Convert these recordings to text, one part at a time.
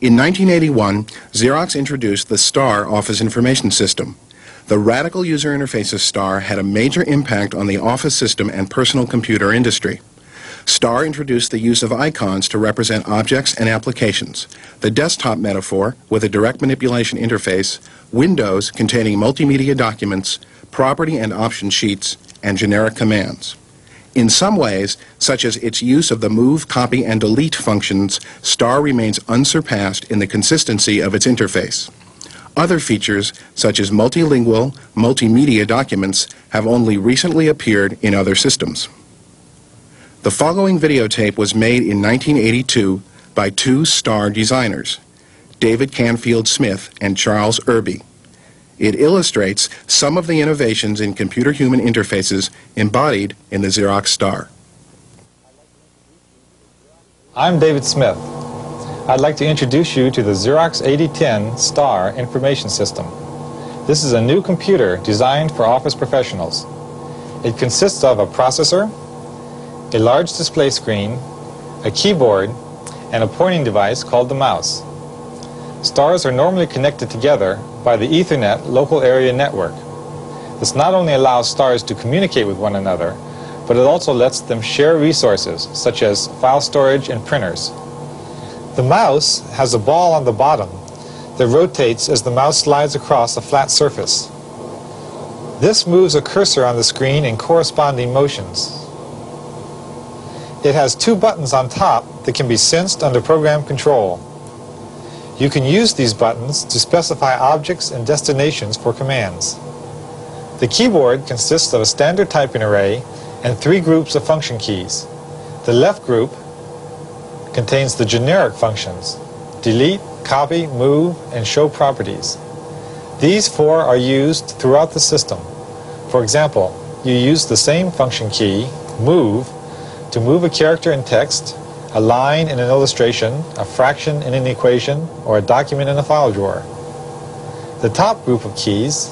In 1981, Xerox introduced the Star Office Information System. The radical user interface of Star had a major impact on the office system and personal computer industry. Star introduced the use of icons to represent objects and applications, the desktop metaphor with a direct manipulation interface, windows containing multimedia documents, property and option sheets, and generic commands. In some ways, such as its use of the move, copy, and delete functions, Star remains unsurpassed in the consistency of its interface. Other features, such as multilingual, multimedia documents, have only recently appeared in other systems. The following videotape was made in 1982 by two Star designers, David Canfield Smith and Charles Irby. It illustrates some of the innovations in computer-human interfaces embodied in the Xerox Star. I'm David Smith. I'd like to introduce you to the Xerox 8010 Star Information System. This is a new computer designed for office professionals. It consists of a processor, a large display screen, a keyboard, and a pointing device called the mouse. Stars are normally connected together by the Ethernet local area network. This not only allows stars to communicate with one another, but it also lets them share resources such as file storage and printers. The mouse has a ball on the bottom that rotates as the mouse slides across a flat surface. This moves a cursor on the screen in corresponding motions. It has two buttons on top that can be sensed under program control. You can use these buttons to specify objects and destinations for commands. The keyboard consists of a standard typing array and three groups of function keys. The left group contains the generic functions: delete, copy, move, and show properties. These four are used throughout the system. For example, you use the same function key, move, to move a character in text, a line in an illustration, a fraction in an equation, or a document in a file drawer. The top group of keys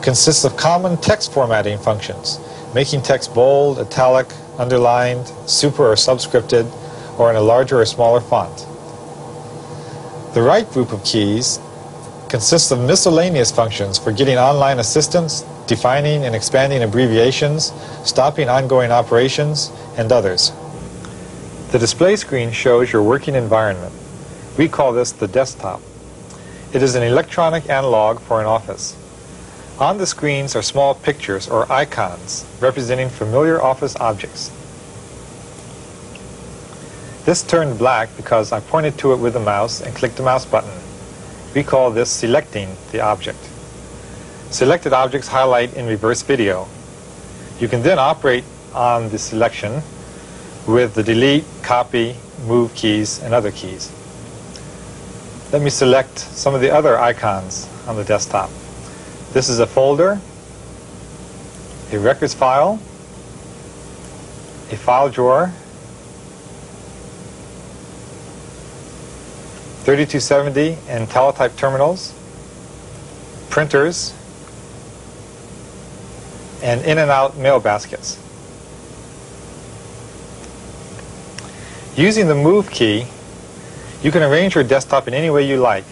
consists of common text formatting functions, making text bold, italic, underlined, super or subscripted, or in a larger or smaller font. The right group of keys consists of miscellaneous functions for getting online assistance, defining and expanding abbreviations, stopping ongoing operations, and others. The display screen shows your working environment. We call this the desktop. It is an electronic analog for an office. On the screens are small pictures or icons representing familiar office objects. This turned black because I pointed to it with the mouse and clicked the mouse button. We call this selecting the object. Selected objects highlight in reverse video. You can then operate on the selection with the delete, copy, move keys, and other keys. Let me select some of the other icons on the desktop. This is a folder, a records file, a file drawer, 3270 and teletype terminals, printers, and in and out mail baskets. Using the move key, you can arrange your desktop in any way you like.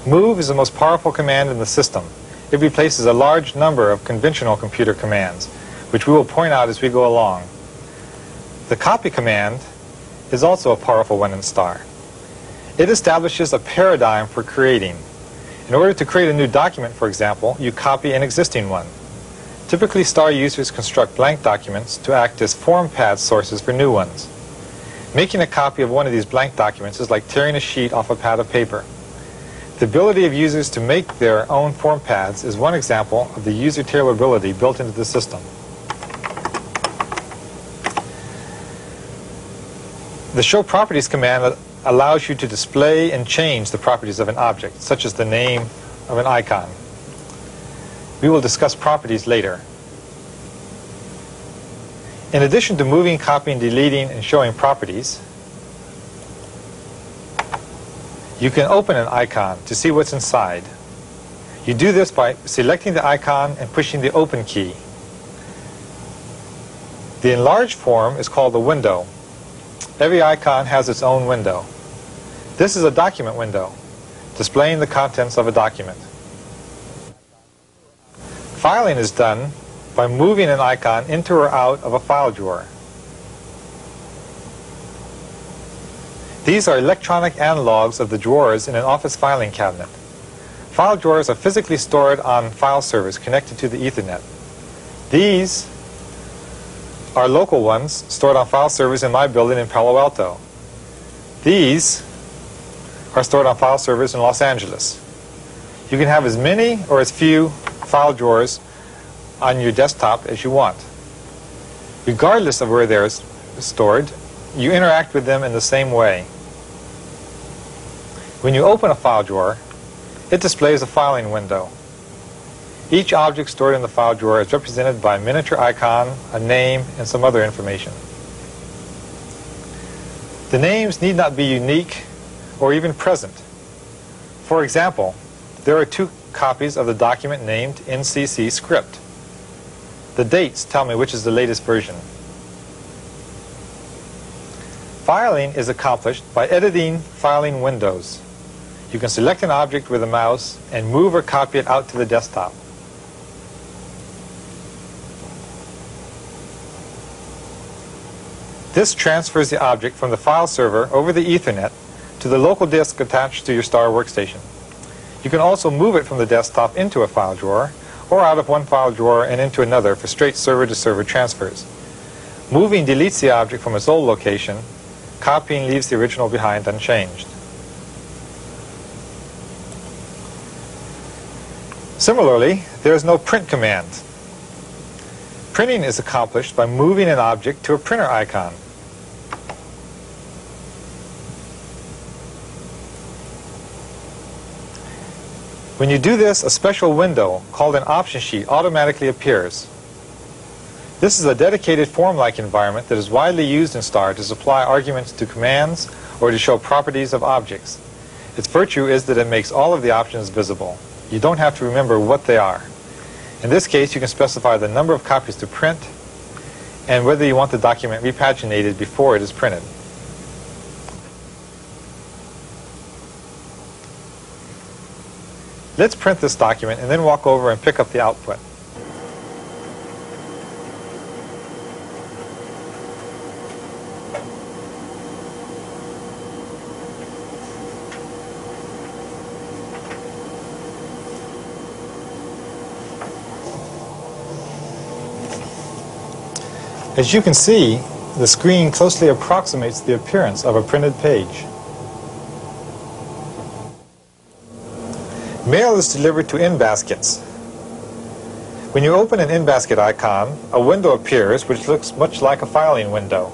Move is the most powerful command in the system. It replaces a large number of conventional computer commands, which we will point out as we go along. The copy command is also a powerful one in Star. It establishes a paradigm for creating. In order to create a new document, for example, you copy an existing one. Typically, Star users construct blank documents to act as form pad sources for new ones. Making a copy of one of these blank documents is like tearing a sheet off a pad of paper. The ability of users to make their own form pads is one example of the user tailorability built into the system. The Show Properties command allows you to display and change the properties of an object, such as the name of an icon. We will discuss properties later. In addition to moving, copying, deleting, and showing properties, you can open an icon to see what's inside. You do this by selecting the icon and pushing the Open key. The enlarged form is called a window. Every icon has its own window. This is a document window, displaying the contents of a document. Filing is done by moving an icon into or out of a file drawer. These are electronic analogs of the drawers in an office filing cabinet. File drawers are physically stored on file servers connected to the Ethernet. These are local ones stored on file servers in my building in Palo Alto. These are stored on file servers in Los Angeles. You can have as many or as few file drawers on your desktop as you want. Regardless of where they're stored, you interact with them in the same way. When you open a file drawer, it displays a filing window. Each object stored in the file drawer is represented by a miniature icon, a name, and some other information. The names need not be unique or even present. For example, there are 2 copies of the document named NCC script. The dates tell me which is the latest version. Filing is accomplished by editing filing windows. You can select an object with a mouse and move or copy it out to the desktop. This transfers the object from the file server over the Ethernet to the local disk attached to your Star workstation. You can also move it from the desktop into a file drawer or out of one file drawer and into another for straight server-to-server transfers. Moving deletes the object from its old location. Copying leaves the original behind unchanged. Similarly, there is no print command. Printing is accomplished by moving an object to a printer icon. When you do this, a special window called an option sheet automatically appears. This is a dedicated form-like environment that is widely used in Star to supply arguments to commands or to show properties of objects. Its virtue is that it makes all of the options visible. You don't have to remember what they are. In this case, you can specify the number of copies to print and whether you want the document repaginated before it is printed. Let's print this document and then walk over and pick up the output. As you can see, the screen closely approximates the appearance of a printed page. Mail is delivered to in-baskets. When you open an in-basket icon, a window appears which looks much like a filing window.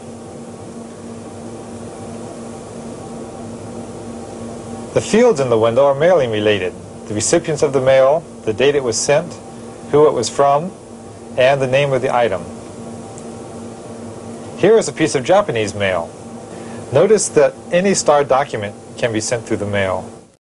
The fields in the window are mailing related. The recipients of the mail, the date it was sent, who it was from, and the name of the item. Here is a piece of Japanese mail. Notice that any Star document can be sent through the mail.